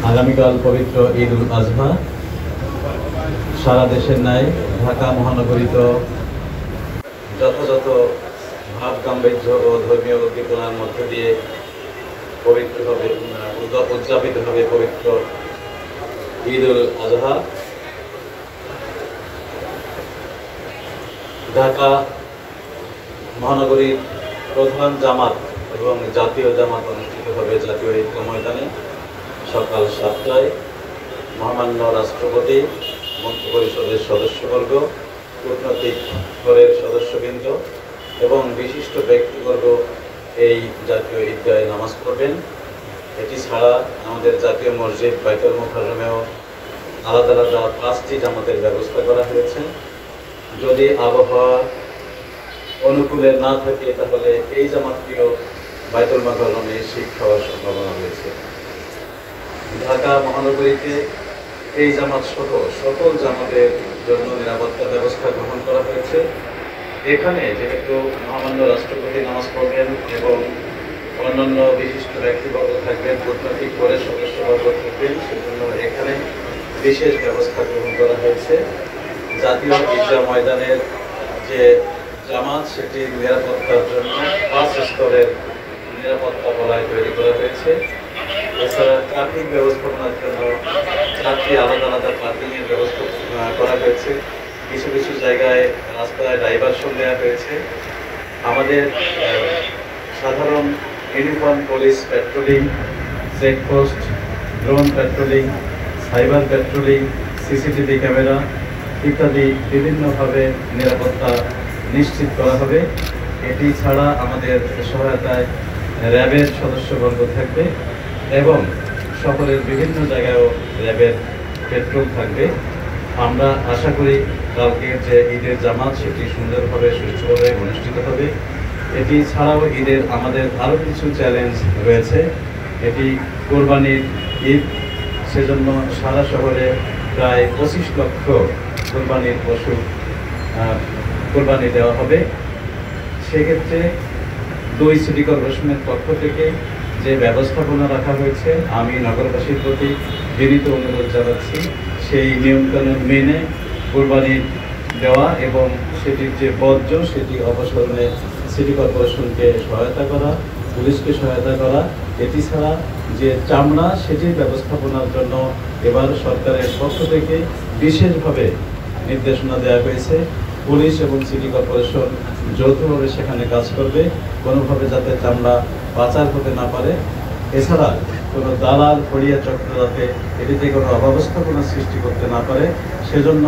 আগামীকাল পবিত্র ঈদ উল আজহা। সারা দেশের ন্যায় ঢাকা মহানগরীতে যথাযথ ভাব গাম্ভীর্য ও ধর্মীয় উদ্দীপনার মধ্য দিয়ে পবিত্রভাবে উদযাপিত হবে পবিত্র ঈদ উল আজহা। ঢাকা মহানগরীর প্রধান জামাত এবং জাতীয় জামাত অনুষ্ঠিত হবে জাতীয় ঈদগাহ ময়দানে সকাল 7টায়। মহামান্য রাষ্ট্রপতি, মন্ত্রিপরিষদের সদস্যবর্গ, কূটনৈতিক স্তরের সদস্যবৃন্দ এবং বিশিষ্ট ব্যক্তিবর্গ এই জাতীয় ঈদগাহে নামাজ পড়বেন। এটি ছাড়া আমাদের জাতীয় মসজিদ বাইতুল মুকাররমেও আলাদা আলাদা 5টি জামাতের ব্যবস্থা করা হয়েছে। যদি আবহাওয়া অনুকূলে না থাকে তাহলে এই জামাতটিও বাইতুল মুকাররমে শিফট হওয়ার সম্ভাবনা রয়েছে। ঢাকা মহানগরীতে এই জামাত সহ সকল জামাতের জন্য নিরাপত্তা ব্যবস্থা গ্রহণ করা হয়েছে। এখানে যেহেতু মহামান্য রাষ্ট্রপতি নামাজ পড়বেন এবং অন্যান্য বিশিষ্ট ব্যক্তিবর্গ থাকবেন, কূটনৈতিক বোর্ডের সদস্যবর্গ থাকবেন, সেজন্য এখানে বিশেষ ব্যবস্থা গ্রহণ করা হয়েছে। জাতীয় ঈদগাহ ময়দানের যে জামাত সেটি নিরাপত্তার জন্য 5 স্তরের নিরাপত্তা বলয় তৈরি করা হয়েছে। এছাড়া ট্রাফিক ব্যবস্থাপনার জন্য 4টি আলাদা আলাদা পার্কিংয়ের ব্যবস্থা করা হয়েছে। কিছু কিছু জায়গায় রাস্তায় ডাইভারশন দেওয়া হয়েছে। আমাদের সাধারণ uniform police patrolling, checkpost, drone patrolling, cyber patrolling, CCTV camera ইত্যাদি বিভিন্নভাবে নিরাপত্তা নিশ্চিত করা হবে। এটি ছাড়া আমাদের সহায়তায় র্যাবের সদস্যবর্গ থাকবে এবং শহরের বিভিন্ন জায়গায়ও র্যাবের পেট্রোল থাকবে। আমরা আশা করি কালকের যে ঈদের জামাত সেটি সুন্দরভাবে সুষ্ঠুভাবে অনুষ্ঠিত হবে। এটি ছাড়াও ঈদের আমাদের আরও কিছু চ্যালেঞ্জ রয়েছে। এটি কোরবানির ঈদ, সেজন্য সারা শহরে প্রায় 25 লক্ষ কোরবানির পশু কোরবানি দেওয়া হবে। সেক্ষেত্রে 2 সিটি কর্পোরেশনের পক্ষ থেকে যে ব্যবস্থাপনা রাখা হয়েছে, আমি নগরবাসীর প্রতি বিনীত অনুরোধ জানাচ্ছি সেই নিয়মকানুন মেনে কোরবানি দেওয়া এবং সেটির যে বর্জ্য সেটি অপসারণে সিটি কর্পোরেশনকে সহায়তা করা, পুলিশকে সহায়তা করা। এটি ছাড়া যে চামড়া সেটির ব্যবস্থাপনার জন্য এবার সরকারের পক্ষ থেকে বিশেষভাবে নির্দেশনা দেওয়া হয়েছে। পুলিশ এবং সিটি কর্পোরেশন যৌথভাবে সেখানে কাজ করবে, কোনোভাবে যাতে চামড়া পাচার হতে না পারে। এছাড়া কোনো দালাল ফড়িয়া চক্র যাতে এটিতে কোনো অব্যবস্থাপনা সৃষ্টি করতে না পারে সেজন্য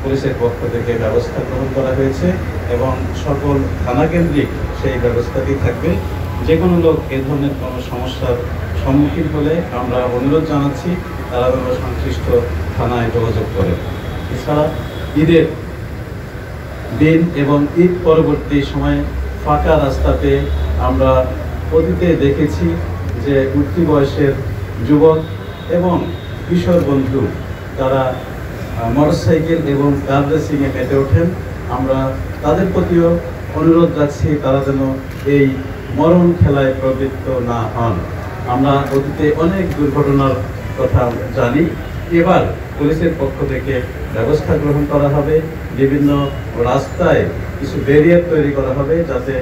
পুলিশের পক্ষ থেকে ব্যবস্থা গ্রহণ করা হয়েছে এবং সকল থানাকেন্দ্রিক সেই ব্যবস্থাটি থাকবে। যে কোনো লোক এ ধরনের কোনো সমস্যার সম্মুখীন হলে আমরা অনুরোধ জানাচ্ছি তারা যেন সংশ্লিষ্ট থানায় যোগাযোগ করে। এছাড়া ঈদের দিন এবং ঈদ পরবর্তী সময়ে ফাঁকা রাস্তাতে আমরা অতীতে দেখেছি যে উঠতি বয়সের যুবক এবং কিশোর বন্ধু তারা মোটরসাইকেল এবং কার রেসিংয়ে মেতে ওঠেন। আমরা তাদের প্রতিও অনুরোধ রাখছি তারা যেন এই মরণ খেলায় প্রবৃত্ত না হন। আমরা অতীতে অনেক দুর্ঘটনার কথা জানি। এবার পুলিশের পক্ষ থেকে ব্যবস্থা গ্রহণ করা হবে। বিভিন্ন রাস্তায় কিছু ব্যারিয়ার তৈরি করা হবে যাতে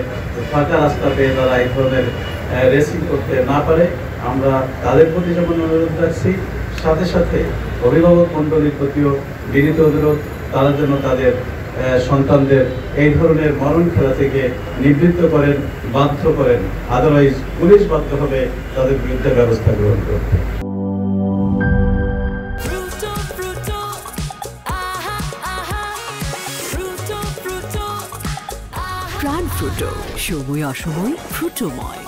ফাঁকা রাস্তা পেয়ে তারা এই ধরনের রেসিং করতে না পারে। আমরা তাদের প্রতি যেমন অনুরোধ রাখছি, সাথে সাথে অভিভাবক মণ্ডলীর প্রতিও বিনীত অনুরোধ তারা যেন তাদের সন্তানদের এই ধরনের মরণ খেলা থেকে নিবৃত্ত করেন, বাধ্য করেন। আদারওয়াইজ পুলিশ বাধ্য হবে তাদের বিরুদ্ধে ব্যবস্থা গ্রহণ করতে। প্রাণ ফ্রুটো, সময় অসময় ফ্রুটোময়।